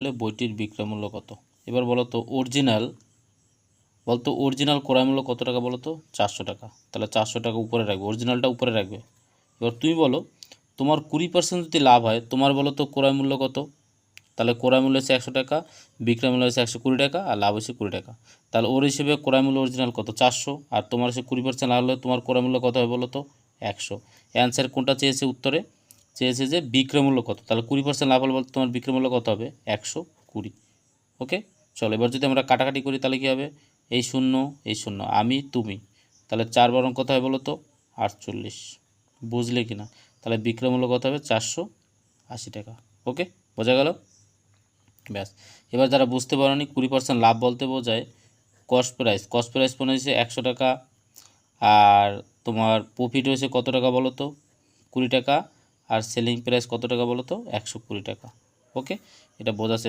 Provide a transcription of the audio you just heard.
বইটির বিক্রয় মূল্য কত। এবার বলো তো অরিজিনাল ক্রয় মূল্য কত টাকা বলো তো? 400 টাকা। তাহলে 400 টাকা উপরে রাখবে, অরিজিনালটা উপরে রাখবে। এবার তুমি বলো তোমার 20% যদি লাভ হয়, তোমার বলো তো ক্রয় মূল্য কত? তাহলে ক্রয় মূল্য হচ্ছে 100 টাকা, বিক্রয় মূল্য হচ্ছে 120 টাকা, আর লাভ হচ্ছে 20 টাকা। তাহলে ওর হিসেবে ক্রয় মূল্য অরিজিনাল কত? 400, আর তোমার হচ্ছে 20% লাভ হলে তোমার ক্রয় মূল্য কত হবে বলো তো? 100। অ্যান্সার কোনটা চেয়েছে উত্তরে? চেয়েছে যে বিক্রয় মূল্য কত। তাহলে 20% লাভ হলে বলতে তোমার বিক্রয় মূল্য কত হবে? 120। ওকে, চলো এবার যদি আমরা কাটাকাটি করি তাহলে কী হবে? এই শূন্য এই শূন্য, আমি তুমি, তাহলে 4 বরং কত হয় বলো তো? 48। বুঝলে কি না? তাহলে বিক্রয় মূল্য কত হবে? 480 টাকা। ওকে, বোঝা গেল? ব্যাস। এবার যারা বুঝতে পারোনি, 20% লাভ বলতে বোঝায় কস্ট প্রাইস মনে হয়েছে 100 টাকা, আর তোমার প্রফিট হয়েছে কত টাকা বলো তো? 20 টাকা, আর সেলিং প্রাইস কত টাকা বলো তো? 120 টাকা। ওকে, এটা বোঝার চেষ্টা